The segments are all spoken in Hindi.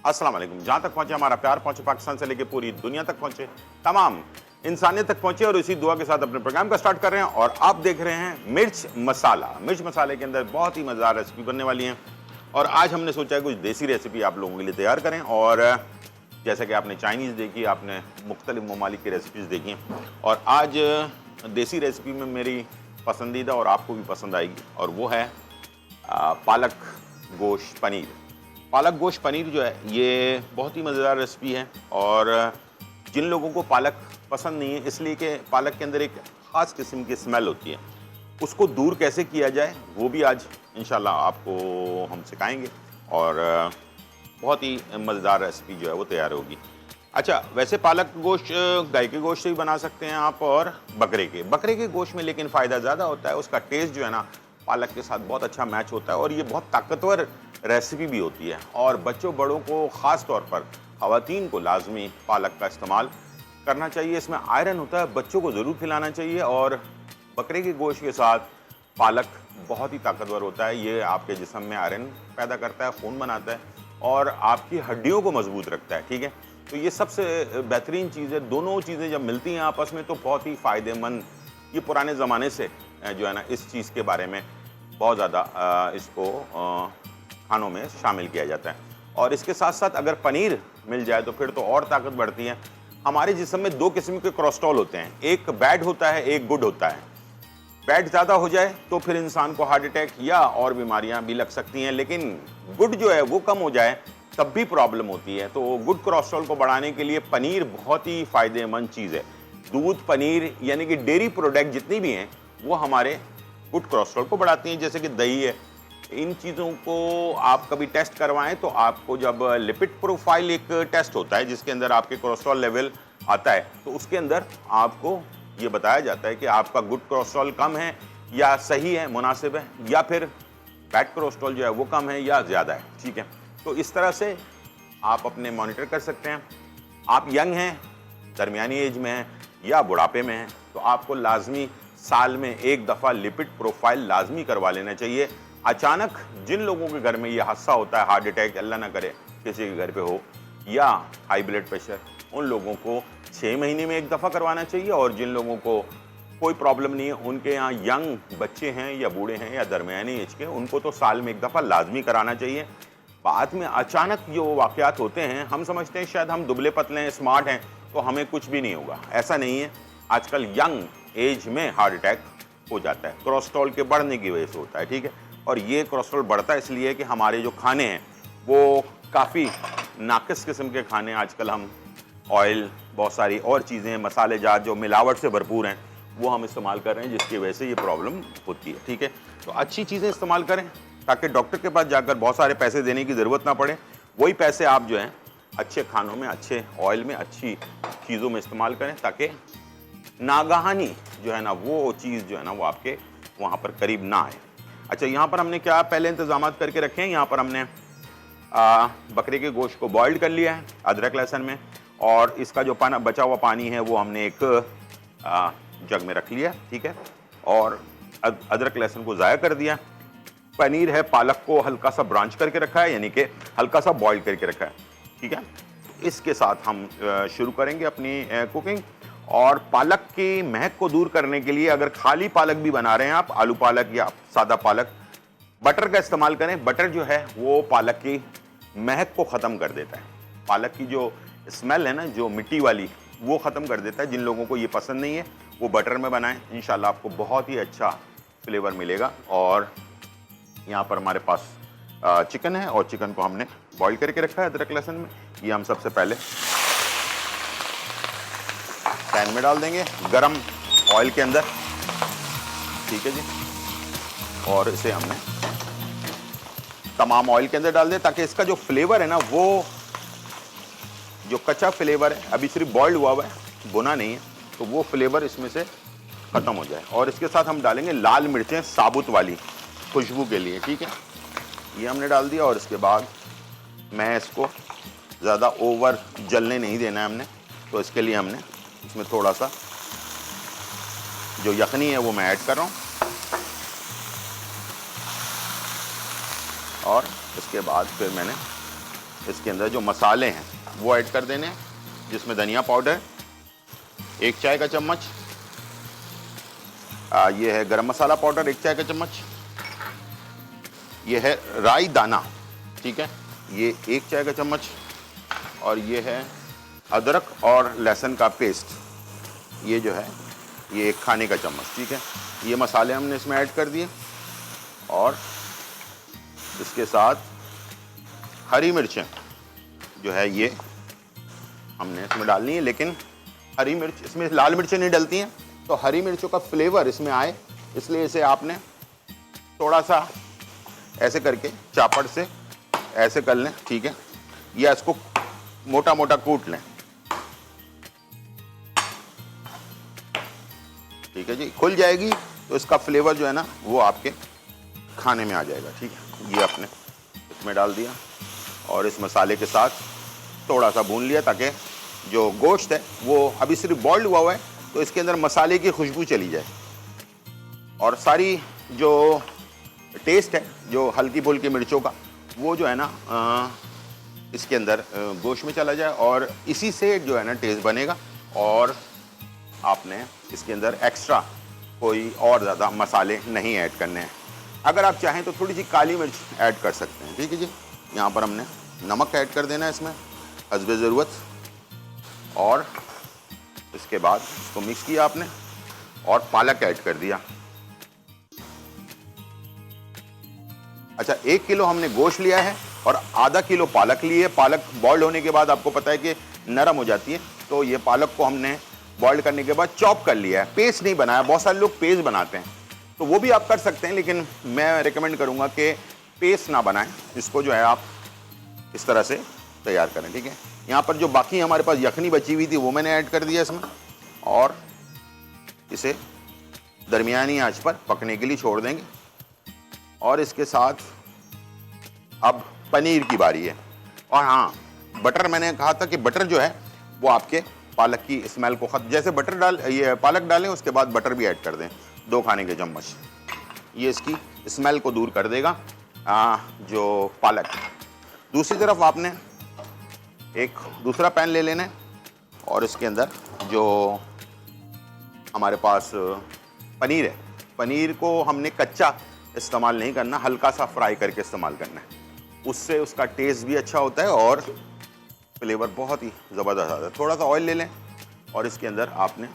अस्सलाम वालेकुम। जहाँ तक पहुँचे हमारा प्यार, पहुँचे पाकिस्तान से लेकर पूरी दुनिया तक पहुँचे, तमाम इंसानियत तक पहुँचे, और इसी दुआ के साथ अपने प्रोग्राम का स्टार्ट कर रहे हैं। और आप देख रहे हैं मिर्च मसाला। मिर्च मसाले के अंदर बहुत ही मज़ेदार रेसिपी बनने वाली हैं, और आज हमने सोचा है कुछ देसी रेसिपी आप लोगों के लिए तैयार करें। और जैसे कि आपने चाइनीज़ देखी, आपने मुख्तलिफ ममालिक की रेसिपीज़ देखी हैं, और आज देसी रेसिपी में मेरी पसंदीदा और आपको भी पसंद आएगी, और वो है पालक गोश्त पनीर। पालक गोश्त पनीर जो है ये बहुत ही मज़ेदार रेसिपी है, और जिन लोगों को पालक पसंद नहीं है, इसलिए कि पालक के अंदर एक ख़ास किस्म की स्मेल होती है, उसको दूर कैसे किया जाए वो भी आज इंशाल्लाह आपको हम सिखाएंगे, और बहुत ही मज़ेदार रेसिपी जो है वो तैयार होगी। अच्छा, वैसे पालक गोश्त गाय के गोश्त से भी बना सकते हैं आप, और बकरे के गोश्त में लेकिन फ़ायदा ज़्यादा होता है, उसका टेस्ट जो है ना पालक के साथ बहुत अच्छा मैच होता है, और ये बहुत ताकतवर रेसिपी भी होती है। और बच्चों बड़ों को, ख़ास तौर पर ख़वातीन को लाजमी पालक का इस्तेमाल करना चाहिए। इसमें आयरन होता है, बच्चों को ज़रूर खिलाना चाहिए। और बकरे के गोश्त के साथ पालक बहुत ही ताकतवर होता है, ये आपके जिस्म में आयरन पैदा करता है, खून बनाता है, और आपकी हड्डियों को मजबूत रखता है। ठीक है, तो ये सबसे बेहतरीन चीज़ है। दोनों चीज़ें जब मिलती हैं आपस में तो बहुत ही फ़ायदेमंद। ये पुराने ज़माने से जो है ना इस चीज़ के बारे में बहुत ज़्यादा इसको खानों में शामिल किया जाता है। और इसके साथ साथ अगर पनीर मिल जाए तो फिर तो और ताकत बढ़ती है। हमारे जिस्म में दो किस्म के कोलेस्ट्रॉल होते हैं, एक बैड होता है, एक गुड होता है। बैड ज़्यादा हो जाए तो फिर इंसान को हार्ट अटैक या और बीमारियां भी लग सकती हैं, लेकिन गुड जो है वो कम हो जाए तब भी प्रॉब्लम होती है। तो गुड कोलेस्ट्रॉल को बढ़ाने के लिए पनीर बहुत ही फ़ायदेमंद चीज़ है। दूध, पनीर यानी कि डेयरी प्रोडक्ट जितनी भी हैं वो हमारे गुड कोलेस्ट्रॉल को बढ़ाती हैं, जैसे कि दही है। इन चीज़ों को आप कभी टेस्ट करवाएं तो आपको जब लिपिड प्रोफाइल एक टेस्ट होता है जिसके अंदर आपके कोलेस्ट्रॉल लेवल आता है, तो उसके अंदर आपको ये बताया जाता है कि आपका गुड कोलेस्ट्रॉल कम है या सही है, मुनासिब है, या फिर बैड कोलेस्ट्रॉल जो है वो कम है या ज़्यादा है। ठीक है, तो इस तरह से आप अपने मॉनिटर कर सकते हैं। आप यंग हैं, दरमियानी एज में हैं या बुढ़ापे में हैं, तो आपको लाजमी साल में एक दफ़ा लिपिड प्रोफाइल लाजमी करवा लेना चाहिए। अचानक जिन लोगों के घर में ये हादसा होता है, हार्ट अटैक अल्लाह ना करे किसी के घर पे हो, या हाई ब्लड प्रेशर, उन लोगों को 6 महीने में एक दफ़ा करवाना चाहिए। और जिन लोगों को कोई प्रॉब्लम नहीं है, उनके यहाँ यंग बच्चे हैं या बूढ़े हैं या दरमियानी एज के, उनको तो साल में एक दफ़ा लाजमी कराना चाहिए। बाद में अचानक जो वाक़यात होते हैं, हम समझते हैं शायद हम दुबले पतले हैं, स्मार्ट हैं, तो हमें कुछ भी नहीं होगा। ऐसा नहीं है। आजकल यंग एज में हार्ट अटैक हो जाता है, कोलेस्ट्रॉल के बढ़ने की वजह से होता है। ठीक है, और ये कोलेस्ट्रॉल बढ़ता है इसलिए कि हमारे जो खाने हैं वो काफ़ी नाकिस किस्म के खाने, आजकल हम ऑयल, बहुत सारी और चीज़ें, मसाले जात जो मिलावट से भरपूर हैं वो हम इस्तेमाल कर रहे हैं, जिसकी वजह से ये प्रॉब्लम होती है। ठीक है, तो अच्छी चीज़ें इस्तेमाल करें ताकि डॉक्टर के पास जाकर बहुत सारे पैसे देने की ज़रूरत ना पड़े। वही पैसे आप जो हैं अच्छे खानों में, अच्छे ऑयल में, अच्छी चीज़ों में इस्तेमाल करें, ताकि नागहानी जो है ना वो चीज़ जो है ना वो आपके वहाँ पर करीब ना आए। अच्छा, यहाँ पर हमने क्या पहले इंतजाम करके रखे हैं। यहाँ पर हमने बकरे के गोश्त को बॉइल्ड कर लिया है अदरक लहसुन में, और इसका जो बचा हुआ पानी है वो हमने एक जग में रख लिया। ठीक है, और अदरक लहसुन को ज़ाया कर दिया। पनीर है, पालक को हल्का सा ब्रांच करके रखा है, यानी कि हल्का सा बॉइल करके रखा है। ठीक है, इसके साथ हम शुरू करेंगे अपनी कुकिंग। और पालक की महक को दूर करने के लिए, अगर खाली पालक भी बना रहे हैं आप, आलू पालक या सादा पालक, बटर का इस्तेमाल करें। बटर जो है वो पालक की महक को ख़त्म कर देता है। पालक की जो स्मेल है ना, जो मिट्टी वाली, वो ख़त्म कर देता है। जिन लोगों को ये पसंद नहीं है वो बटर में बनाएं, इंशाल्लाह आपको बहुत ही अच्छा फ्लेवर मिलेगा। और यहाँ पर हमारे पास चिकन है, और चिकन को हमने बॉईल करके रखा है अदरक लहसुन में। ये हम सबसे पहले पैन में डाल देंगे गरम ऑयल के अंदर। ठीक है जी, और इसे हमने तमाम ऑयल के अंदर डाल दें ताकि इसका जो फ्लेवर है ना, वो जो कच्चा फ्लेवर है, अभी सिर्फ बॉइल्ड हुआ है, भुना नहीं है, तो वो फ्लेवर इसमें से ख़त्म हो जाए। और इसके साथ हम डालेंगे लाल मिर्चें साबुत वाली, खुशबू के लिए। ठीक है, ये हमने डाल दिया। और इसके बाद मैं इसको ज़्यादा ओवर जलने नहीं देना है हमने, तो इसके लिए हमने इसमें थोड़ा सा जो यखनी है वो मैं ऐड कर रहा हूँ। और इसके बाद फिर मैंने इसके अंदर जो मसाले हैं वो ऐड कर देने हैं, जिसमें धनिया पाउडर 1 चाय का चम्मच, ये है गरम मसाला पाउडर 1 चाय का चम्मच, ये है राई दाना, ठीक है, ये 1 चाय का चम्मच, और ये है अदरक और लहसुन का पेस्ट, ये जो है ये 1 खाने का चम्मच, ठीक है। ये मसाले हमने इसमें ऐड कर दिए और इसके साथ हरी मिर्चें जो है ये हमने इसमें डालनी है, लेकिन हरी मिर्च, इसमें लाल मिर्चें नहीं डलती हैं, तो हरी मिर्चों का फ्लेवर इसमें आए इसलिए इसे आपने थोड़ा सा ऐसे करके चापड़ से ऐसे कर लें, ठीक है, या इसको मोटा मोटा कूट लें, ठीक है जी। खुल जाएगी तो इसका फ्लेवर जो है ना वो आपके खाने में आ जाएगा, ठीक है। ये आपने इसमें डाल दिया और इस मसाले के साथ थोड़ा सा भून लिया, ताकि जो गोश्त है वो अभी सिर्फ बॉइल्ड हुआ हुआ है तो इसके अंदर मसाले की खुशबू चली जाए और सारी जो टेस्ट है जो हल्की फुल्की मिर्चों का वो जो है ना इसके अंदर गोश्त में चला जाए, और इसी से जो है ना टेस्ट बनेगा। और आपने इसके अंदर एक्स्ट्रा कोई और ज़्यादा मसाले नहीं ऐड करने हैं। अगर आप चाहें तो थोड़ी सी काली मिर्च ऐड कर सकते हैं, ठीक है जी। यहाँ पर हमने नमक ऐड कर देना है इसमें हस्बे ज़रूरत, और इसके बाद इसको मिक्स किया आपने और पालक ऐड कर दिया। अच्छा, 1 किलो हमने गोश्त लिया है और आधा किलो पालक ली है। पालक बॉइल्ड होने के बाद आपको पता है कि नरम हो जाती है, तो ये पालक को हमने बॉइल्ड करने के बाद चॉप कर लिया है, पेस्ट नहीं बनाया। बहुत सारे लोग पेस्ट बनाते हैं, तो वो भी आप कर सकते हैं, लेकिन मैं रेकमेंड करूंगा कि पेस्ट ना बनाएं, इसको जो है आप इस तरह से तैयार करें, ठीक है। यहाँ पर जो बाकी हमारे पास यखनी बची हुई थी वो मैंने ऐड कर दिया इसमें, और इसे दरमियानी आंच पर पकने के लिए छोड़ देंगे। और इसके साथ अब पनीर की बारी है। और हाँ, बटर, मैंने कहा था कि बटर जो है वो आपके पालक की स्मेल को खत्म, जैसे बटर ये पालक डालें उसके बाद बटर भी ऐड कर दें 2 खाने के चम्मच, ये इसकी स्मेल को दूर कर देगा जो पालक। दूसरी तरफ आपने एक दूसरा पैन ले लेना है और इसके अंदर जो हमारे पास पनीर है, पनीर को हमने कच्चा इस्तेमाल नहीं करना, हल्का सा फ्राई करके इस्तेमाल करना है, उससे उसका टेस्ट भी अच्छा होता है और फ्लेवर बहुत ही ज़बरदस्त आता है। थोड़ा सा ऑयल ले लें और इसके अंदर आपने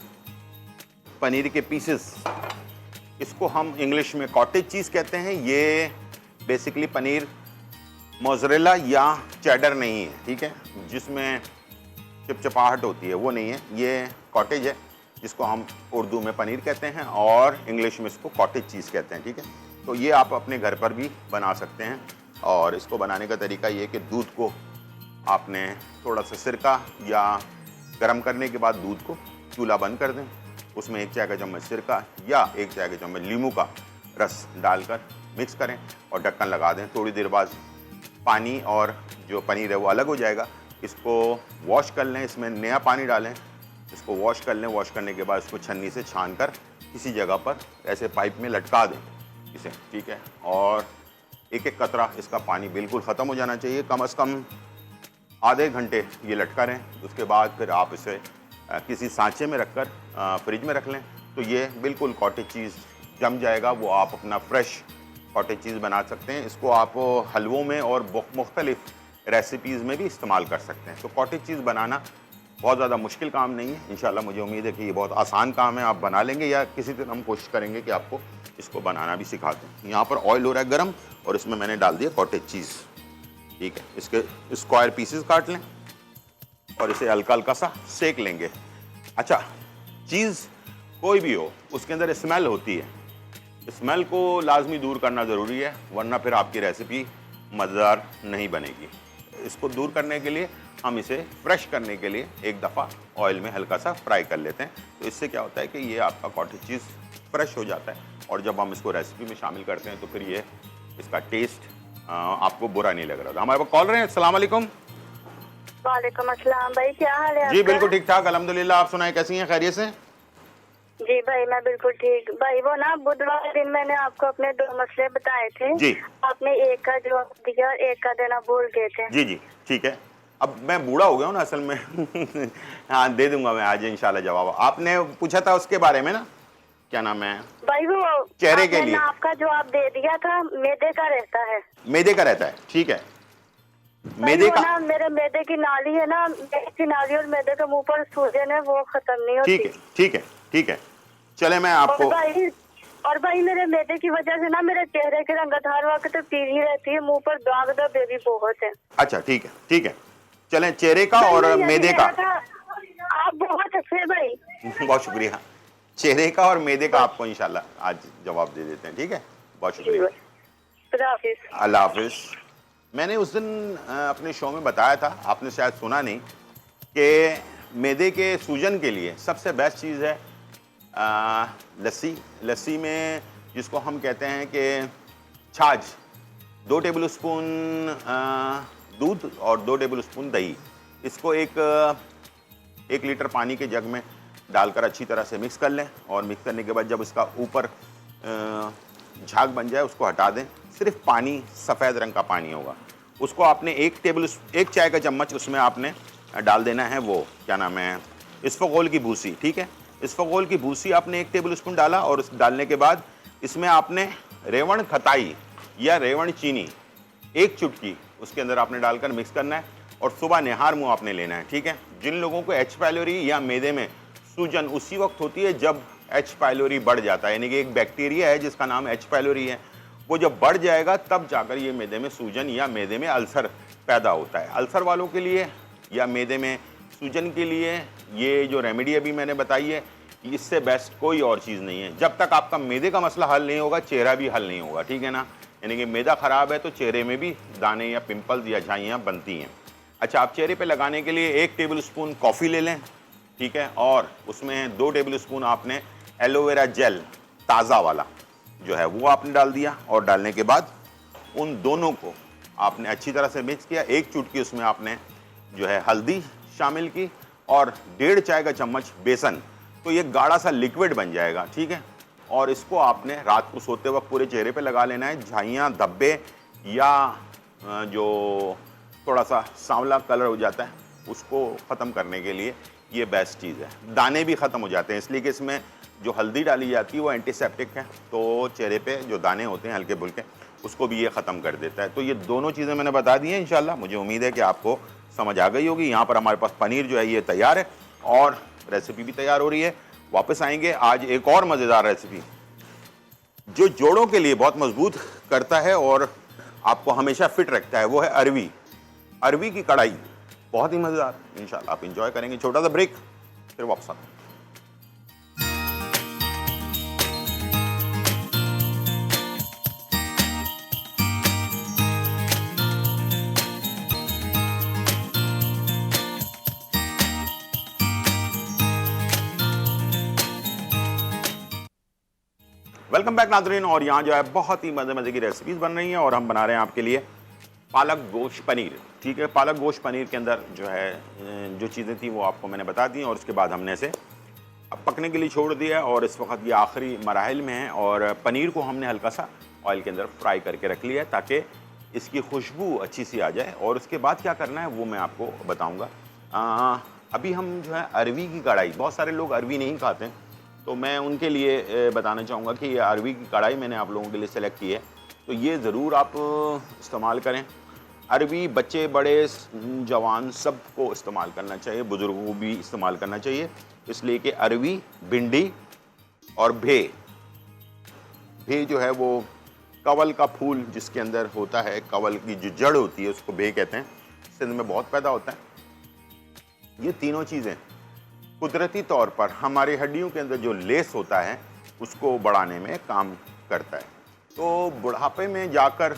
पनीर के पीसेस, इसको हम इंग्लिश में कॉटेज चीज़ कहते हैं। ये बेसिकली पनीर मोज़रेला या चेडर नहीं है, ठीक है, जिसमें चिपचिपाहट होती है वो नहीं है, ये कॉटेज है जिसको हम उर्दू में पनीर कहते हैं और इंग्लिश में इसको कॉटेज चीज़ कहते हैं, ठीक है। तो ये आप अपने घर पर भी बना सकते हैं, और इसको बनाने का तरीका ये कि दूध को आपने थोड़ा सा सिरका या गरम करने के बाद दूध को चूल्हा बंद कर दें, उसमें 1 चाय का चम्मच सिरका या 1 चाय का चम्मच नींबू का रस डालकर मिक्स करें और ढक्कन लगा दें। थोड़ी देर बाद पानी और जो पनीर है वो अलग हो जाएगा। इसको वॉश कर लें, इसमें नया पानी डालें, इसको वॉश कर लें। वॉश करने के बाद इसको छन्नी से छान कर किसी जगह पर ऐसे पाइप में लटका दें इसे, ठीक है। और एक एक कतरा इसका पानी बिल्कुल ख़त्म हो जाना चाहिए, कम से कम आधे घंटे ये लटका रहें। उसके बाद फिर आप इसे किसी सांचे में रखकर फ्रिज में रख लें, तो ये बिल्कुल कॉटेज चीज़ जम जाएगा। वो आप अपना फ्रेश कॉटेज चीज़ बना सकते हैं। इसको आप हलवों में और मुख्तलिफ रेसिपीज़ में भी इस्तेमाल कर सकते हैं। तो कॉटेज चीज़ बनाना बहुत ज़्यादा मुश्किल काम नहीं है। इंशाल्लाह मुझे उम्मीद है कि ये बहुत आसान काम है, आप बना लेंगे, या किसी दिन हम कोशिश करेंगे कि आपको इसको बनाना भी सिखा दें। यहाँ पर ऑयल हो रहा है गर्म और इसमें मैंने डाल दिया कॉटेज चीज़, ठीक है। इसके स्क्वायर पीसेस काट लें और इसे हल्का हल्का सा सेक लेंगे। अच्छा, चीज़ कोई भी हो उसके अंदर स्मेल होती है, स्मेल को लाजमी दूर करना ज़रूरी है, वरना फिर आपकी रेसिपी मज़ेदार नहीं बनेगी। इसको दूर करने के लिए हम इसे फ्रेश करने के लिए एक दफ़ा ऑयल में हल्का सा फ्राई कर लेते हैं। तो इससे क्या होता है कि ये आपका कॉटेज चीज़ फ्रेश हो जाता है, और जब हम इसको रेसिपी में शामिल करते हैं तो फिर ये इसका टेस्ट आपको बुरा नहीं लग रहा था। हमारे पास कॉल रहे हैं। अस्सलाम वालेकुम। वालेकुम अस्सलाम भाई, क्या हाल है जी आपका? बिल्कुल ठीक ठाक अल्हम्दुलिल्लाह, आप सुनाएं कैसी हैं, खैरियत से? जी भाई, मैं बिल्कुल ठीक। भाई वो ना बुधवार दिन मैंने आपको अपने 2 मसले बताए थे जी आपने एक का जवाब दिया और एक का देना भूल गए थे। जी जी ठीक है। अब मैं बूढ़ा हो गया हूँ ना असल में हाँ दे दूंगा मैं आज इंशाल्लाह जवाब। आपने पूछा था उसके बारे में ना, क्या नाम है, भाई वो चेहरे के आपने लिए। नाप का जवाब दे दिया था, मैदे का रहता है। मैदे का रहता है, ठीक है। भाई मैदे वो का, ना मेरे मैदे की नाली है ना, मैदे की नाली और मैदे के मुंह पर सूजन है, वो खत्म नहीं ठीक होती। है ठीक है ठीक है। चले मैं और आपको, भाई मेरे मैदे की वजह से ना मेरे चेहरे की रंगत हर वक्त पीली रहती है, मुंह पर दाग धब्बे भी बहुत है। अच्छा ठीक है ठीक है। चलें चेहरे का भाई और मैं यही मैदे का। कहना था, आप बहुत अच्छे हैं भाई। बहुत शुक्रिया। चेहरे का और मैदे का आपको इंशाल्लाह आज जवाब दे देते हैं, ठीक है। बहुत जी शुक्रिया। भाई, खुदा हाफिज। अल्लाह हाफिज। मैंने उस दिन अपने शो में बताया था, आपने शायद सुना नहीं, कि मैदे के सूजन के लिए सबसे बेस्ट चीज़ है लस्सी। लस्सी में जिसको हम कहते हैं कि छाछ, 2 टेबल स्पून दूध और 2 टेबल स्पून दही, इसको 1 लीटर पानी के जग में डालकर अच्छी तरह से मिक्स कर लें। और मिक्स करने के बाद जब इसका ऊपर झाग बन जाए उसको हटा दें। सिर्फ पानी, सफ़ेद रंग का पानी होगा। उसको आपने 1 चाय का चम्मच उसमें आपने डाल देना है, वो क्या नाम है, इसफगोल की भूसी, ठीक है। इसफगोल की भूसी आपने 1 टेबल स्पून डाला और उस डालने के बाद इसमें आपने रेवण खताई या रेवण चीनी 1 चुटकी उसके अंदर आपने डालकर मिक्स करना है और सुबह निहार मुंह आपने लेना है, ठीक है। जिन लोगों को एच पायलोरी या मैदे में सूजन उसी वक्त होती है जब एच पायलोरी बढ़ जाता है, यानी कि एक बैक्टीरिया है जिसका नाम एच पायलोरी है, वो जब बढ़ जाएगा तब जाकर ये मैदे में सूजन या मैदे में अल्सर पैदा होता है। अल्सर वालों के लिए या मैदे में सूजन के लिए ये जो रेमेडी अभी मैंने बताई है, इससे बेस्ट कोई और चीज़ नहीं है। जब तक आपका मैदे का मसला हल नहीं होगा, चेहरा भी हल नहीं होगा, ठीक है ना। यानी कि मैदा ख़राब है तो चेहरे में भी दाने या पिंपल्स या झाइयाँ बनती हैं। अच्छा, आप चेहरे पे लगाने के लिए 1 टेबल स्पून कॉफ़ी ले लें, ठीक है, और उसमें 2 टेबल स्पून आपने एलोवेरा जेल ताज़ा वाला जो है वो आपने डाल दिया। और डालने के बाद उन दोनों को आपने अच्छी तरह से मिक्स किया। 1 चुटकी उसमें आपने जो है हल्दी शामिल की और 1.5 चाय का चम्मच बेसन, तो ये गाढ़ा सा लिक्विड बन जाएगा, ठीक है। और इसको आपने रात को सोते वक्त पूरे चेहरे पे लगा लेना है। झाइयाँ, धब्बे या जो थोड़ा सा सांवला कलर हो जाता है उसको ख़त्म करने के लिए ये बेस्ट चीज़ है। दाने भी ख़त्म हो जाते हैं इसलिए कि इसमें जो हल्दी डाली जाती है वो एंटीसेप्टिक है, तो चेहरे पे जो दाने होते हैं हल्के फुल्के उसको भी ये ख़त्म कर देता है। तो ये दोनों चीज़ें मैंने बता दी हैं। इंशाल्लाह मुझे उम्मीद है कि आपको समझ आ गई होगी। यहाँ पर हमारे पास पनीर जो है ये तैयार है और रेसिपी भी तैयार हो रही है। वापस आएंगे आज एक और मज़ेदार रेसिपी जो जोड़ों के लिए बहुत मजबूत करता है और आपको हमेशा फिट रखता है, वो है अरवी। अरवी की कढ़ाई बहुत ही मज़ेदार, इंशाल्लाह आप इंजॉय करेंगे। छोटा सा ब्रेक, फिर वापस आते हैं। वेलकम बैक नाज़रीन। और यहाँ जो है बहुत ही मज़े मज़े की रेसिपीज़ बन रही हैं और हम बना रहे हैं आपके लिए पालक गोश्त पनीर, ठीक है। पालक गोश्त पनीर के अंदर जो है जो चीज़ें थी वो आपको मैंने बता दी और उसके बाद हमने इसे अब पकने के लिए छोड़ दिया और इस वक्त ये आखिरी मराहिल में है। और पनीर को हमने हल्का सा ऑयल के अंदर फ्राई करके रख लिया है ताकि इसकी खुशबू अच्छी सी आ जाए। और उसके बाद क्या करना है वो मैं आपको बताऊँगा। अभी हम जो है अरवी की कढ़ाई, बहुत सारे लोग अरवी नहीं खाते हैं तो मैं उनके लिए बताना चाहूँगा कि ये अरवी की कढ़ाई मैंने आप लोगों के लिए सेलेक्ट की है, तो ये ज़रूर आप इस्तेमाल करें। अरवी बच्चे बड़े जवान सबको इस्तेमाल करना चाहिए, बुज़ुर्गों को भी इस्तेमाल करना चाहिए, इसलिए कि अरवी, भिंडी और भे जो है वो कवल का फूल जिसके अंदर होता है, कवल की जो जड़ होती है उसको भे कहते हैं, सिंध में बहुत पैदा होता है। ये तीनों चीज़ें कुदरती तौर पर हमारी हड्डियों के अंदर जो लेस होता है उसको बढ़ाने में काम करता है। तो बुढ़ापे में जाकर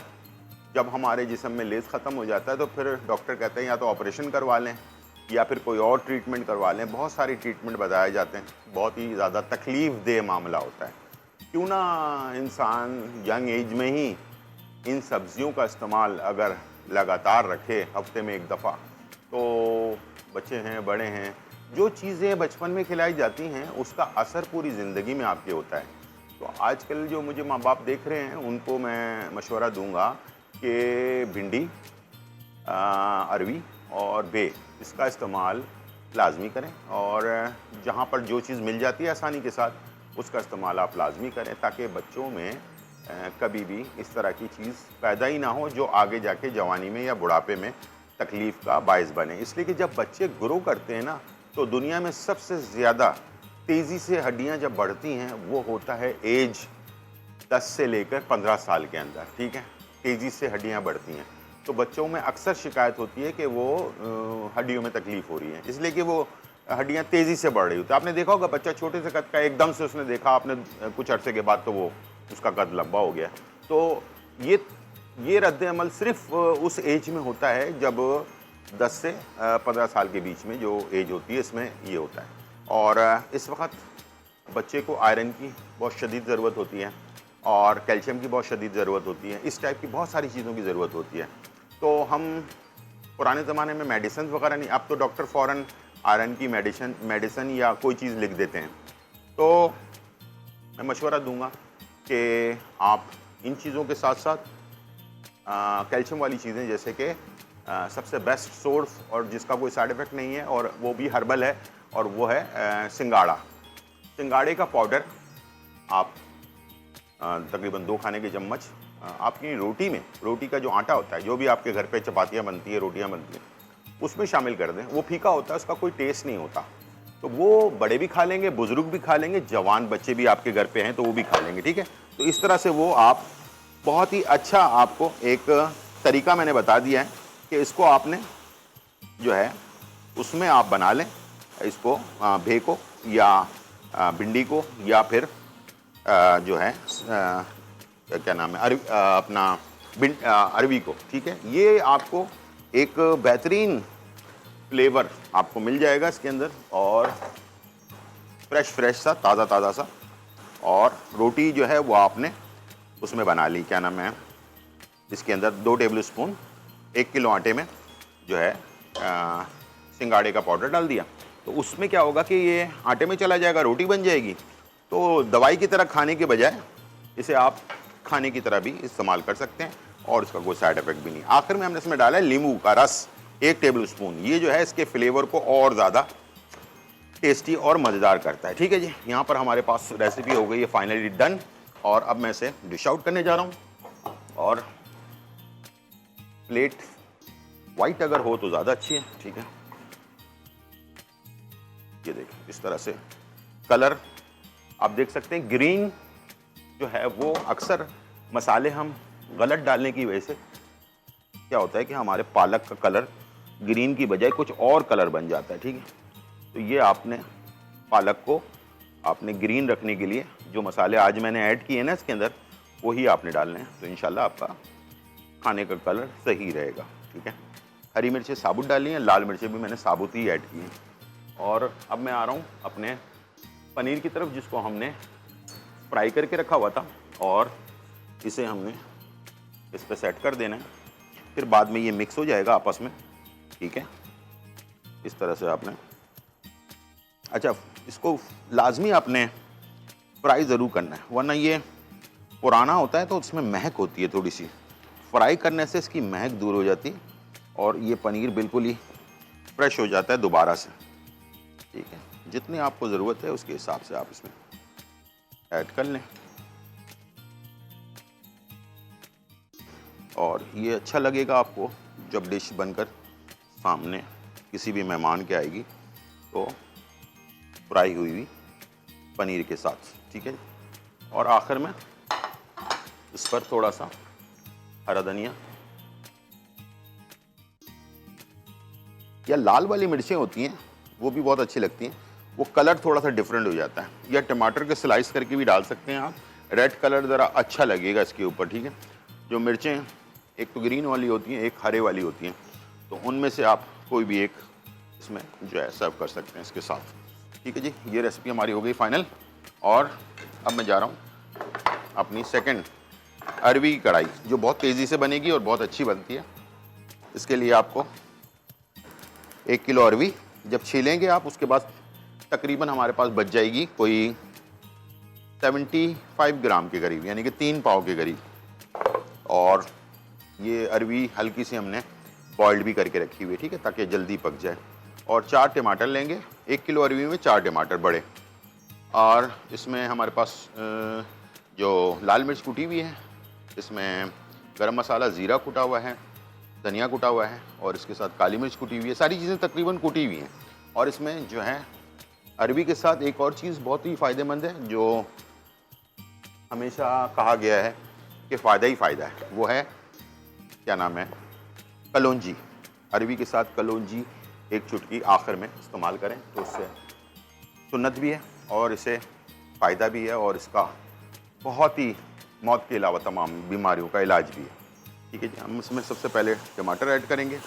जब हमारे जिस्म में लेस ख़त्म हो जाता है तो फिर डॉक्टर कहते हैं या तो ऑपरेशन करवा लें या फिर कोई और ट्रीटमेंट करवा लें। बहुत सारी ट्रीटमेंट बताए जाते हैं, बहुत ही ज़्यादा तकलीफ़ देह मामला होता है। क्यों ना इंसान यंग एज में ही इन सब्जियों का इस्तेमाल अगर लगातार रखे हफ्ते में 1 दफ़ा, तो बच्चे हैं, बड़े हैं, जो चीज़ें बचपन में खिलाई जाती हैं उसका असर पूरी ज़िंदगी में आपके होता है। तो आजकल जो मुझे माँ बाप देख रहे हैं उनको मैं मशवरा दूंगा कि भिंडी, अरवी और बे इसका इस्तेमाल लाजमी करें, और जहाँ पर जो चीज़ मिल जाती है आसानी के साथ उसका इस्तेमाल आप लाजमी करें, ताकि बच्चों में कभी भी इस तरह की चीज़ पैदा ही ना हो जो आगे जाके जवानी में या बुढ़ापे में तकलीफ़ का बायस बने। इसलिए कि जब बच्चे ग्रो करते हैं ना, तो दुनिया में सबसे ज़्यादा तेज़ी से हड्डियां जब बढ़ती हैं वो होता है एज 10 से लेकर 15 साल के अंदर, ठीक है। तेज़ी से हड्डियां बढ़ती हैं, तो बच्चों में अक्सर शिकायत होती है कि वो हड्डियों में तकलीफ़ हो रही है, इसलिए कि वो हड्डियां तेज़ी से बढ़ रही होती है। आपने देखा होगा बच्चा छोटे से कद का, एकदम से उसने देखा आपने कुछ अरसे के बाद तो वो उसका कद लंबा हो गया। तो ये रद्द अमल सिर्फ उस एज में होता है जब 10 से 15 साल के बीच में जो एज होती है इसमें ये होता है। और इस वक्त बच्चे को आयरन की बहुत शदीद ज़रूरत होती है और कैल्शियम की बहुत शदीद ज़रूरत होती है, इस टाइप की बहुत सारी चीज़ों की ज़रूरत होती है। तो हम पुराने ज़माने में मेडिसिन वगैरह नहीं, अब तो डॉक्टर फ़ौरन आयरन की मेडिसिन या कोई चीज़ लिख देते हैं। तो मैं मशवरा दूंगा कि आप इन चीज़ों के साथ साथ कैल्शियम वाली चीज़ें, जैसे कि सबसे बेस्ट सोर्स और जिसका कोई साइड इफ़ेक्ट नहीं है और वो भी हर्बल है, और वो है सिंगाड़ा। सिंगाड़े का पाउडर आप तकरीबन 2 खाने के चम्मच आपकी रोटी में, रोटी का जो आटा होता है, जो भी आपके घर पे चपातियाँ बनती है, रोटियाँ बनती हैं, उसमें शामिल कर दें। वो फीका होता है, उसका कोई टेस्ट नहीं होता, तो वो बड़े भी खा लेंगे, बुज़ुर्ग भी खा लेंगे, जवान बच्चे भी आपके घर पे हैं तो वो भी खा लेंगे, ठीक है। तो इस तरह से वो आप बहुत ही अच्छा, आपको एक तरीका मैंने बता दिया है कि इसको आपने जो है उसमें आप बना लें इसको, भे को या भिंडी को या फिर जो है क्या नाम है, अपना अरवी को, ठीक है। ये आपको एक बेहतरीन फ्लेवर आपको मिल जाएगा इसके अंदर, और फ्रेश सा, ताज़ा सा। और रोटी जो है वो आपने उसमें बना ली, क्या नाम है, इसके अंदर 2 टेबल स्पून 1 किलो आटे में जो है सिंगाड़े का पाउडर डाल दिया। तो उसमें क्या होगा कि ये आटे में चला जाएगा, रोटी बन जाएगी। तो दवाई की तरह खाने के बजाय इसे आप खाने की तरह भी इस्तेमाल कर सकते हैं और इसका कोई साइड इफेक्ट भी नहीं। आखिर में हमने इसमें डाला है नींबू का रस 1 टेबल स्पून। ये जो है इसके फ्लेवर को और ज़्यादा टेस्टी और मज़ेदार करता है, ठीक है जी। यहाँ पर हमारे पास रेसिपी हो गई है फाइनली डन, और अब मैं इसे डिश आउट करने जा रहा हूँ। और प्लेट वाइट अगर हो तो ज़्यादा अच्छी है, ठीक है। ये देखिए इस तरह से कलर आप देख सकते हैं। ग्रीन जो है वो अक्सर मसाले हम गलत डालने की वजह से क्या होता है कि हमारे पालक का कलर ग्रीन की बजाय कुछ और कलर बन जाता है, ठीक है। तो ये आपने पालक को आपने ग्रीन रखने के लिए जो मसाले आज मैंने ऐड किए ना इसके अंदर, वही आपने डालने हैं, तो इंशाल्लाह आपका खाने का कलर सही रहेगा, ठीक है। हरी मिर्चें साबुत डाली हैं, लाल मिर्चें भी मैंने साबुत ही ऐड की हैं। और अब मैं आ रहा हूँ अपने पनीर की तरफ, जिसको हमने फ्राई करके रखा हुआ था, और इसे हमने इस पर सेट कर देना है। फिर बाद में ये मिक्स हो जाएगा आपस में, ठीक है। इस तरह से आपने, अच्छा इसको लाजमी आपने फ्राई ज़रूर करना है, वरना ये पुराना होता है तो उसमें महक होती है थोड़ी सी। फ्राई करने से इसकी महक दूर हो जाती है और ये पनीर बिल्कुल ही फ्रेश हो जाता है दोबारा से, ठीक है। जितनी आपको ज़रूरत है उसके हिसाब से आप इसमें ऐड कर लें। और ये अच्छा लगेगा आपको जब डिश बनकर सामने किसी भी मेहमान के आएगी तो फ्राई हुई हुई पनीर के साथ, ठीक है। और आखिर में इस पर थोड़ा सा हरा धनिया या लाल वाली मिर्चें होती हैं वो भी बहुत अच्छी लगती हैं, वो कलर थोड़ा सा डिफरेंट हो जाता है। या टमाटर के स्लाइस करके भी डाल सकते हैं आप, रेड कलर ज़रा अच्छा लगेगा इसके ऊपर, ठीक है। जो मिर्चें एक तो ग्रीन वाली होती हैं, एक हरे वाली होती हैं, तो उनमें से आप कोई भी एक इसमें जो है सर्व कर सकते हैं इसके साथ, ठीक है जी। ये रेसिपी हमारी हो गई फाइनल, और अब मैं जा रहा हूँ अपनी सेकंड अरवी की कढ़ाई, जो बहुत तेज़ी से बनेगी और बहुत अच्छी बनती है। इसके लिए आपको 1 किलो अरवी जब छीलेंगे आप उसके बाद तकरीबन हमारे पास बच जाएगी कोई 75 ग्राम के करीब, यानी कि 3 पाव के करीब। और ये अरवी हल्की सी हमने बॉइल्ड भी करके रखी हुई है, ठीक है, ताकि जल्दी पक जाए। और 4 टमाटर लेंगे, 1 किलो अरवी में 4 टमाटर बड़े। और इसमें हमारे पास जो लाल मिर्च कुटी हुई है, इसमें गरम मसाला, ज़ीरा कुटा हुआ है, धनिया कुटा हुआ है, और इसके साथ काली मिर्च कुटी हुई है। सारी चीज़ें तकरीबन कुटी हुई हैं। और इसमें जो है अरवी के साथ एक और चीज़ बहुत ही फ़ायदेमंद है, जो हमेशा कहा गया है कि फ़ायदा ही फ़ायदा है, वो है क्या नाम है, कलौंजी। अरवी के साथ कलौंजी एक चुटकी आखिर में इस्तेमाल करें तो उससे सुन्नत भी है और इसे फ़ायदा भी है, और इसका बहुत ही मौत के अलावा तमाम बीमारियों का इलाज भी है। ठीक है जी, हम इसमें सबसे पहले टमाटर ऐड करेंगे,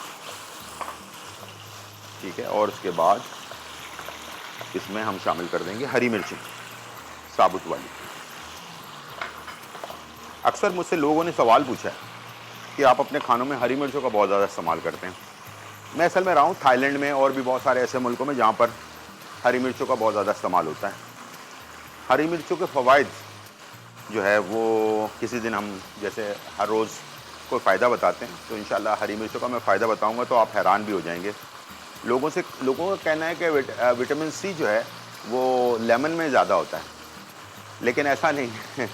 ठीक है, और उसके बाद इसमें हम शामिल कर देंगे हरी मिर्ची साबुत वाली। अक्सर मुझसे लोगों ने सवाल पूछा है कि आप अपने खानों में हरी मिर्चों का बहुत ज़्यादा इस्तेमाल करते हैं। मैं असल में रहा हूँ थाईलैंड में और भी बहुत सारे ऐसे मुल्कों में जहाँ पर हरी मिर्चों का बहुत ज़्यादा इस्तेमाल होता है। हरी मिर्चों के फ़वाइद जो है वो किसी दिन हम जैसे हर रोज़ कोई फ़ायदा बताते हैं, तो इंशाल्लाह हरी मिर्चों का मैं फ़ायदा बताऊँगा तो आप हैरान भी हो जाएंगे। लोगों का कहना है कि विटामिन सी जो है वो लेमन में ज़्यादा होता है, लेकिन ऐसा नहीं है।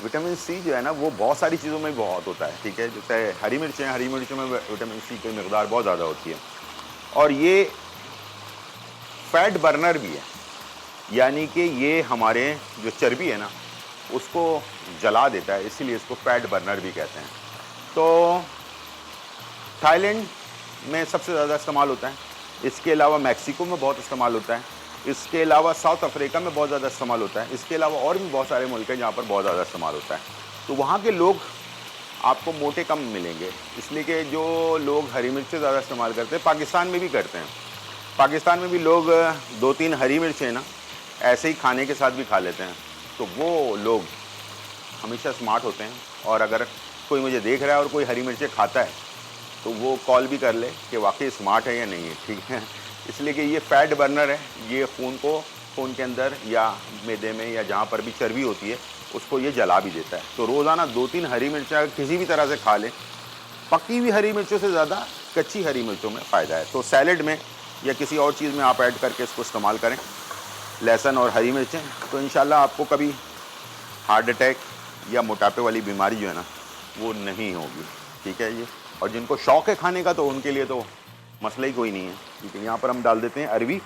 विटामिन सी जो है ना वो बहुत सारी चीज़ों में बहुत होता है, ठीक है। जैसे हरी मिर्चें, हरी मिर्चों में विटामिन सी की मकदार बहुत ज़्यादा होती है, और ये फैट बर्नर भी है, यानी कि ये हमारे जो चर्बी है ना उसको जला देता है, इसीलिए इसको फैट बर्नर भी कहते हैं। तो थाईलैंड में सबसे ज़्यादा इस्तेमाल होता है, इसके अलावा मैक्सिको में बहुत इस्तेमाल होता है, इसके अलावा साउथ अफ्रीका में बहुत ज़्यादा इस्तेमाल होता है, इसके अलावा और भी बहुत सारे मुल्क हैं जहाँ पर बहुत ज़्यादा इस्तेमाल होता है। तो वहाँ के लोग आपको मोटे कम मिलेंगे, इसलिए कि जो लोग हरी मिर्चें ज़्यादा इस्तेमाल करते हैं, पाकिस्तान में भी करते हैं। पाकिस्तान में भी लोग 2-3 हरी मिर्चें ना ऐसे ही खाने के साथ भी खा लेते हैं। तो वो लोग हमेशा स्मार्ट होते हैं, और अगर कोई मुझे देख रहा है और कोई हरी मिर्चें खाता है तो वो कॉल भी कर ले कि वाकई स्मार्ट है या नहीं है, ठीक है। इसलिए कि ये फैट बर्नर है, ये खून के अंदर या मैदे में या जहाँ पर भी चर्बी होती है उसको ये जला भी देता है। तो रोज़ाना 2-3 हरी मिर्चें किसी भी तरह से खा लें, पकी हुई हरी मिर्चों से ज़्यादा कच्ची हरी मिर्चों में फ़ायदा है। तो सैलेड में या किसी और चीज़ में आप ऐड करके इसको इस्तेमाल करें, लहसुन और हरी मिर्चें, तो इंशाल्लाह आपको कभी हार्ट अटैक या मोटापे वाली बीमारी जो है ना वो नहीं होगी, ठीक है जी। और जिनको शौक़ है खाने का तो उनके लिए तो मसला ही कोई नहीं है, ठीक है। यहाँ पर हम डाल देते हैं अरवी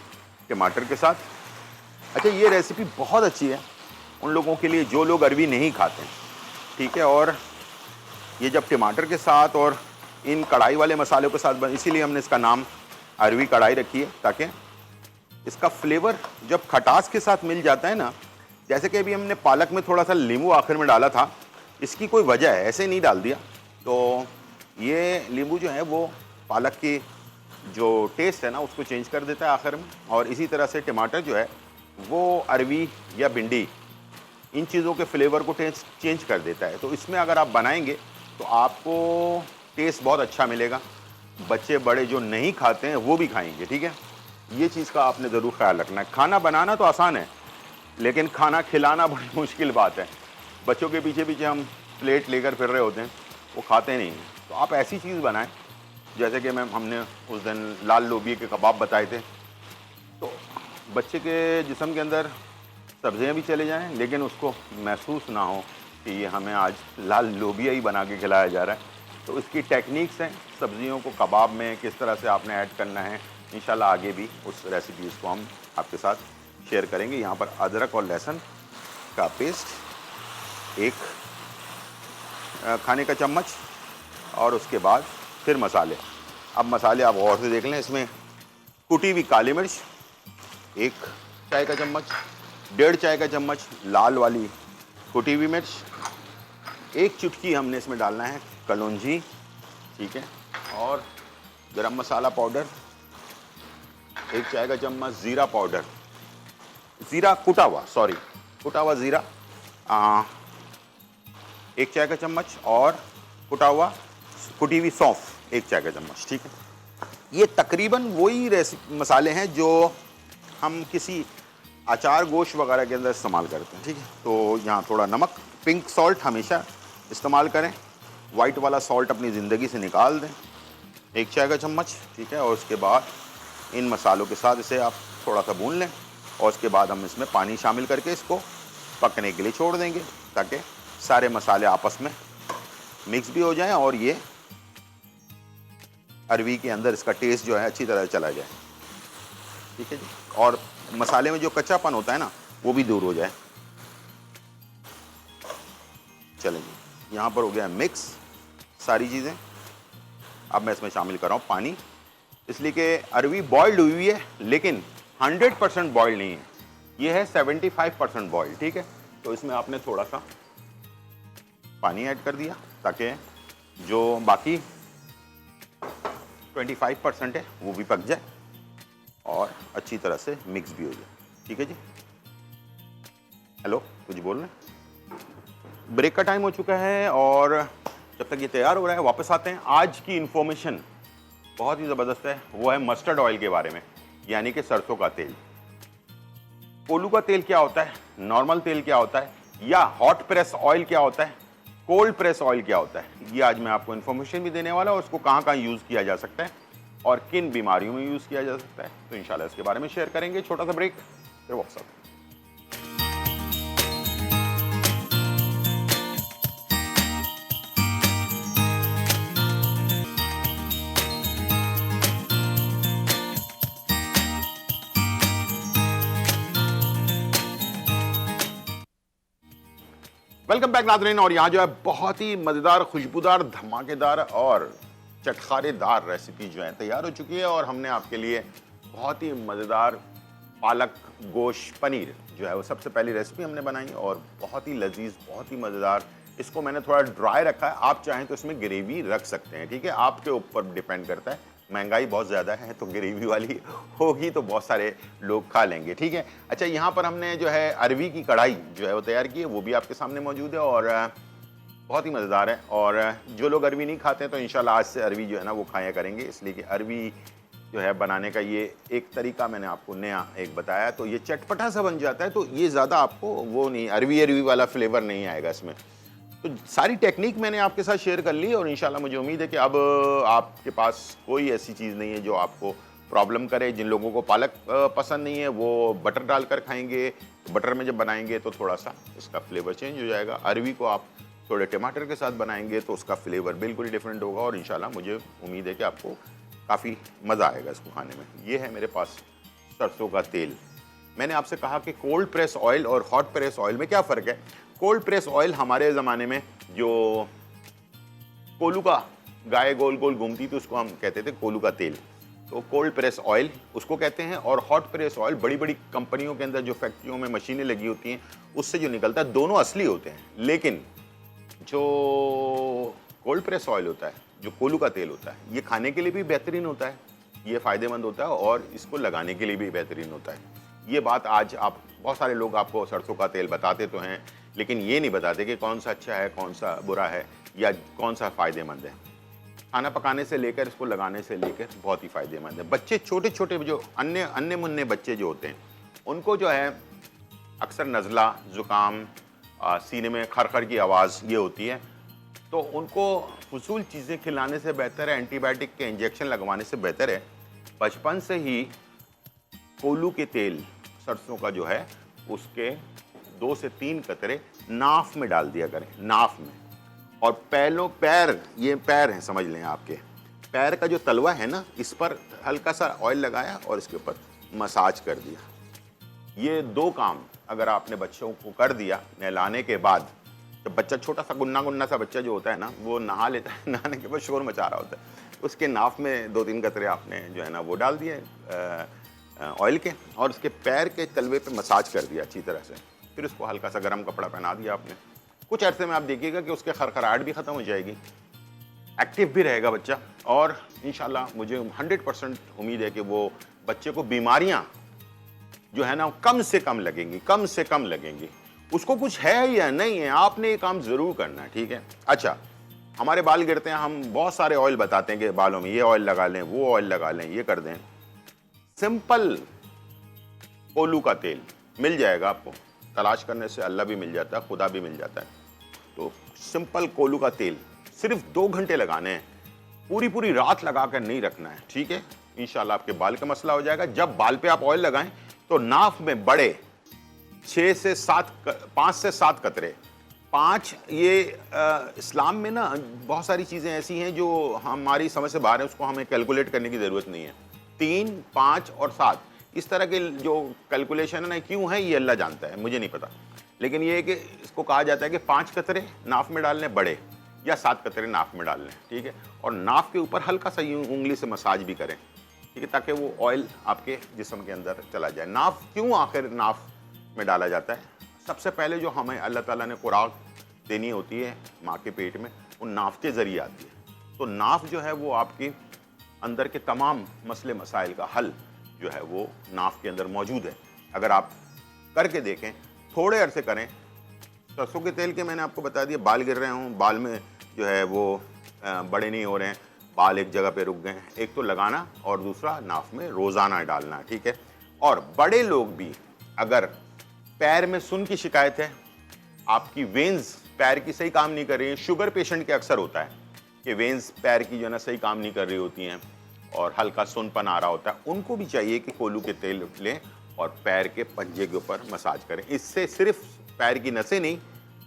टमाटर के साथ। अच्छा, ये रेसिपी बहुत अच्छी है उन लोगों के लिए जो लोग अरवी नहीं खाते हैं, ठीक है। और ये जब टमाटर के साथ और इन कढ़ाई वाले मसालों के साथ इसीलिए हमने इसका नाम अरवी कढ़ाई रखी है, ताकि इसका फ्लेवर जब खटास के साथ मिल जाता है ना, जैसे कि अभी हमने पालक में थोड़ा सा नींबू आखिर में डाला था, इसकी कोई वजह है, ऐसे नहीं डाल दिया। तो ये नींबू जो है वो पालक की जो टेस्ट है ना उसको चेंज कर देता है आखिर में, और इसी तरह से टमाटर जो है वो अरवी या भिंडी इन चीज़ों के फ्लेवर को चेंज कर देता है। तो इसमें अगर आप बनाएंगे तो आपको टेस्ट बहुत अच्छा मिलेगा, बच्चे बड़े जो नहीं खाते हैं वो भी खाएंगे, ठीक है। ये चीज़ का आपने ज़रूर ख्याल रखना है। खाना बनाना तो आसान है, लेकिन खाना खिलाना बड़ी मुश्किल बात है। बच्चों के पीछे पीछे हम प्लेट लेकर फिर रहे होते हैं, वो खाते नहीं हैं। तो आप ऐसी चीज़ बनाएं, जैसे कि हमने उस दिन लाल लोबिया के कबाब बताए थे, तो बच्चे के जिस्म के अंदर सब्जियां भी चले जाएं, लेकिन उसको महसूस ना हो कि ये हमें आज लाल लोबिया ही बना के खिलाया जा रहा है। तो इसकी टेक्निक्स हैं, सब्जियों को कबाब में किस तरह से आपने ऐड करना है, इंशाल्लाह आगे भी उस रेसिपीज़ को हम आपके साथ शेयर करेंगे। यहाँ पर अदरक और लहसुन का पेस्ट 1 खाने का चम्मच, और उसके बाद फिर मसाले। अब मसाले आप गौर से देख लें, इसमें कुटी हुई काली मिर्च 1 चाय का चम्मच, 1.5 चाय का चम्मच लाल वाली कुटी हुई मिर्च, 1 चुटकी हमने इसमें डालना है कलौंजी, ठीक है, और गरम मसाला पाउडर 1 चाय का चम्मच, ज़ीरा पाउडर, ज़ीरा कुटा हुआ ज़ीरा 1 चाय का चम्मच, और कुटी हुई सौंफ 1 चाय का चम्मच, ठीक है। ये तकरीबन वही मसाले हैं जो हम किसी अचार गोश्त वगैरह के अंदर इस्तेमाल करते हैं, ठीक है। तो यहाँ थोड़ा नमक, पिंक सॉल्ट हमेशा इस्तेमाल करें, वाइट वाला सॉल्ट अपनी ज़िंदगी से निकाल दें, 1 चाय का चम्मच, ठीक है। और उसके बाद इन मसालों के साथ इसे आप थोड़ा सा भून लें और उसके बाद हम इसमें पानी शामिल करके इसको पकने के लिए छोड़ देंगे ताकि सारे मसाले आपस में मिक्स भी हो जाएं और ये अरवी के अंदर इसका टेस्ट जो है अच्छी तरह चला जाए, ठीक है जी। और मसाले में जो कच्चापन होता है ना वो भी दूर हो जाए। चलेंगे, यहाँ पर हो गया मिक्स सारी चीज़ें। अब मैं इसमें शामिल कर रहा हूँ पानी, इसलिए कि अरवी बॉइल्ड हुई है लेकिन 100% बॉइल्ड नहीं है, ये है 75% बॉइल्ड, ठीक है। तो इसमें आपने थोड़ा सा पानी ऐड कर दिया ताकि जो बाकी 25% है वो भी पक जाए और अच्छी तरह से मिक्स भी हो जाए, ठीक है जी। हेलो, कुछ बोल रहे हैं? ब्रेक का टाइम हो चुका है और जब तक ये तैयार हो रहा है वापस आते हैं। आज की इंफॉर्मेशन बहुत ही ज़बरदस्त है, वो है मस्टर्ड ऑयल के बारे में, यानी कि सरसों का तेल। कोलू का तेल क्या होता है, नॉर्मल तेल क्या होता है, या हॉट प्रेस ऑयल क्या होता है, कोल्ड प्रेस ऑयल क्या होता है, ये आज मैं आपको इन्फॉर्मेशन भी देने वाला हूँ। उसको कहाँ कहाँ यूज़ किया जा सकता है और किन बीमारियों में यूज़ किया जा सकता है, तो इंशाल्लाह इसके बारे में शेयर करेंगे। छोटा सा ब्रेक, फिर वापस आते हैं। वेलकम बैक नाज़रीन। और यहाँ जो है बहुत ही मज़ेदार, खुशबूदार, धमाकेदार और चटखारेदार रेसिपी जो है तैयार हो चुकी है और हमने आपके लिए बहुत ही मज़ेदार पालक गोश्त पनीर जो है वो सबसे पहली रेसिपी हमने बनाई और बहुत ही लजीज, बहुत ही मज़ेदार। इसको मैंने थोड़ा ड्राई रखा है, आप चाहें तो इसमें ग्रेवी रख सकते हैं, ठीक है, आपके ऊपर डिपेंड करता है। महंगाई बहुत ज़्यादा है तो ग्रेवी वाली होगी तो बहुत सारे लोग खा लेंगे, ठीक है। अच्छा, यहाँ पर हमने जो है अरवी की कढ़ाई जो है वो तैयार की है, वो भी आपके सामने मौजूद है और बहुत ही मज़ेदार है। और जो लोग अरवी नहीं खाते हैं तो इंशाल्लाह आज से अरवी जो है ना वो खाया करेंगे, इसलिए कि अरवी जो है बनाने का ये एक तरीका मैंने आपको नया एक बताया, तो ये चटपटा सा बन जाता है, तो ये ज़्यादा आपको वो नहीं, अरवी वाला फ्लेवर नहीं आएगा इसमें। तो सारी टेक्निक मैंने आपके साथ शेयर कर ली और इंशाल्लाह मुझे उम्मीद है कि अब आपके पास कोई ऐसी चीज़ नहीं है जो आपको प्रॉब्लम करे। जिन लोगों को पालक पसंद नहीं है वो बटर डालकर खाएंगे, बटर में जब बनाएंगे तो थोड़ा सा इसका फ्लेवर चेंज हो जाएगा। अरवी को आप थोड़े टमाटर के साथ बनाएंगे तो उसका फ्लेवर बिल्कुल डिफरेंट होगा और इंशाल्लाह मुझे उम्मीद है कि आपको काफ़ी मज़ा आएगा इसको खाने में। ये है मेरे पास सरसों का तेल। मैंने आपसे कहा कि कोल्ड प्रेस ऑयल और हॉट प्रेस ऑयल में क्या फ़र्क है। कोल्ड प्रेस ऑयल हमारे ज़माने में जो कोलू का गाय गोल गोल घूमती थी उसको हम कहते थे कोलू का तेल, तो कोल्ड प्रेस ऑयल उसको कहते हैं। और हॉट प्रेस ऑयल बड़ी बड़ी कंपनियों के अंदर जो फैक्ट्रियों में मशीनें लगी होती हैं उससे जो निकलता है, दोनों असली होते हैं। लेकिन जो कोल्ड प्रेस ऑयल होता है, जो कोलू का तेल होता है, ये खाने के लिए भी बेहतरीन होता है, ये फ़ायदेमंद होता है और इसको लगाने के लिए भी बेहतरीन होता है। ये बात आज आप बहुत सारे लोग आपको सरसों का तेल बताते तो हैं लेकिन ये नहीं बताते कि कौन सा अच्छा है, कौन सा बुरा है या कौन सा फ़ायदेमंद है। खाना पकाने से लेकर इसको लगाने से लेकर बहुत ही फ़ायदेमंद है। बच्चे छोटे छोटे जो अन्य मुन्ने बच्चे जो होते हैं उनको जो है अक्सर नज़ला, ज़ुकाम, सीने में खरखर की आवाज़ ये होती है, तो उनको फजूल चीज़ें खिलाने से बेहतर है, एंटीबायोटिक के इंजेक्शन लगवाने से बेहतर है बचपन से ही कोलू के तेल सरसों का जो है उसके 2 से 3 कतरे नाफ में डाल दिया करें, नाफ में। और पैर, ये पैर हैं समझ लें, आपके पैर का जो तलवा है ना, इस पर हल्का सा ऑयल लगाया और इसके ऊपर मसाज कर दिया। ये 2 काम अगर आपने बच्चों को कर दिया नहलाने के बाद, जब बच्चा छोटा सा गुन्ना सा बच्चा जो होता है ना वो नहा लेता है, नहाने के बाद शोर मचा रहा होता है, उसके नाफ में 2-3 कतरे आपने जो है ना वो डाल दिए ऑयल के और उसके पैर के तलवे पे मसाज कर दिया अच्छी तरह से। फिर उसको हल्का सा गर्म कपड़ा पहना दिया आपने। कुछ अरसे में आप देखिएगा कि उसके खरखराहट भी ख़त्म हो जाएगी, एक्टिव भी रहेगा बच्चा और इंशाल्लाह मुझे 100% उम्मीद है कि वो बच्चे को बीमारियां जो है ना कम से कम लगेंगी। उसको कुछ है या नहीं है, आपने ये काम ज़रूर करना है, ठीक है। अच्छा, हमारे बाल गिरते हैं, हम बहुत सारे ऑयल बताते हैं कि बालों में ये ऑयल लगा लें, वो ऑयल लगा लें, ये कर दें। सिंपल कोलू का तेल मिल जाएगा आपको, तलाश करने से अल्लाह भी मिल जाता है, खुदा भी मिल जाता है। तो सिंपल कोलू का तेल सिर्फ 2 घंटे लगाने हैं, पूरी पूरी रात लगा कर नहीं रखना है, ठीक है। इंशाल्लाह आपके बाल का मसला हो जाएगा। जब बाल पे आप ऑयल लगाएं तो नाफ में बड़े 5 से 7 कतरे। 5 ये इस्लाम में ना बहुत सारी चीज़ें ऐसी हैं जो हमारी समझ से बाहर है, उसको हमें कैलकुलेट करने की ज़रूरत नहीं है। 3, 5 और 7 इस तरह के जो कैलकुलेशन है ना, क्यों है ये अल्लाह जानता है, मुझे नहीं पता। लेकिन ये है कि इसको कहा जाता है कि 5 कतरे नाफ में डालने बड़े, या 7 कतरे नाफ में डाल लें, ठीक है। और नाफ के ऊपर हल्का सा यूं उंगली से मसाज भी करें, ठीक है, ताकि वो ऑयल आपके जिस्म के अंदर चला जाए। नाफ क्यों आखिर नाफ में डाला जाता है? सबसे पहले जो हमें अल्लाह ताला ने खुराक देनी होती है माँ के पेट में, वो नाफ के ज़रिए आती है। तो नाफ जो है वो आपकी अंदर के तमाम मसले मसाइल का हल जो है वो नाफ के अंदर मौजूद है। अगर आप करके देखें, थोड़े अरसे करें। सरसों के तेल के मैंने आपको बता दिया, बाल गिर रहे हों, बाल में जो है वो बड़े नहीं हो रहे हैं, बाल एक जगह पे रुक गए हैं, एक तो लगाना और दूसरा नाफ में रोज़ाना डालना, ठीक है। और बड़े लोग भी, अगर पैर में सुन की शिकायत है, आपकी वेन्स पैर की सही काम नहीं कर रही है, शुगर पेशेंट के अक्सर होता है कि वेन्स पैर की जो है ना सही काम नहीं कर रही होती हैं और हल्का सुनपन आ रहा होता है, उनको भी चाहिए कि कोलू के तेल लें और पैर के पंजे के ऊपर मसाज करें। इससे सिर्फ पैर की नसें नहीं,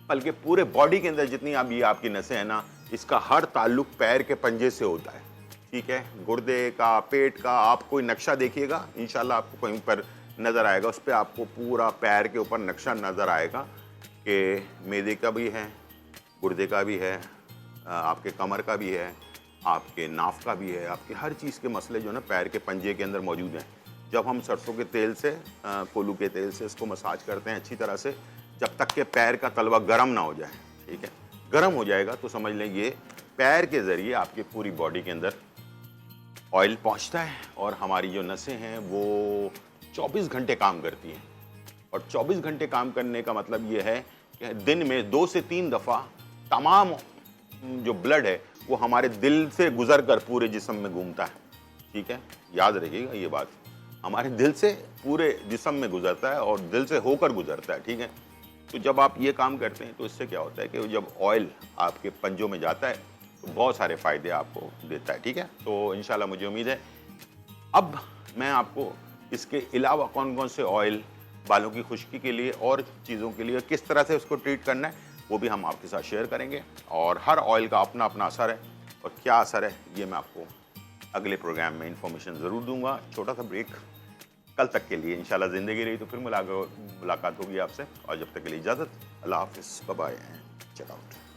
बल्कि पूरे बॉडी के अंदर जितनी अब ये आपकी नसें हैं ना, इसका हर ताल्लुक पैर के पंजे से होता है, ठीक है। गुर्दे का, पेट का, आप कोई नक्शा देखिएगा, इंशाल्लाह आपको कहीं पर नज़र आएगा, उस पर आपको पूरा पैर के ऊपर नक्शा नज़र आएगा कि मैदे का भी है, गुर्दे का भी है, आपके कमर का भी है, आपके नाफ का भी है, आपके हर चीज़ के मसले जो है ना पैर के पंजे के अंदर मौजूद हैं। जब हम सरसों के तेल से, कोलू के तेल से इसको मसाज करते हैं अच्छी तरह से, जब तक के पैर का तलवा गर्म ना हो जाए, ठीक है। गर्म हो जाएगा तो समझ लें ये पैर के ज़रिए आपकी पूरी बॉडी के अंदर ऑयल पहुंचता है और हमारी जो नसें हैं वो 24 घंटे काम करती हैं। और 24 घंटे काम करने का मतलब ये है कि दिन में 2 से 3 दफ़ा तमाम जो ब्लड है वो हमारे दिल से गुजर कर पूरे जिस्म में घूमता है, ठीक है। याद रखिएगा ये बात, हमारे दिल से पूरे जिस्म में गुजरता है और दिल से होकर गुजरता है, ठीक है। तो जब आप ये काम करते हैं तो इससे क्या होता है कि जब ऑयल आपके पंजों में जाता है तो बहुत सारे फ़ायदे आपको देता है, ठीक है। तो इंशाल्लाह मुझे उम्मीद है अब मैं आपको इसके अलावा कौन कौन से ऑयल बालों की खुश्की के लिए और चीज़ों के लिए किस तरह से उसको ट्रीट करना है वो भी हम आपके साथ शेयर करेंगे। और हर ऑयल का अपना अपना असर है और क्या असर है ये मैं आपको अगले प्रोग्राम में इंफॉर्मेशन ज़रूर दूंगा। छोटा सा ब्रेक कल तक के लिए, इंशाल्लाह ज़िंदगी रही तो फिर मुलाकात होगी आपसे, और जब तक के लिए इजाज़त, अल्लाह हाफ़िज़, bye bye and check out.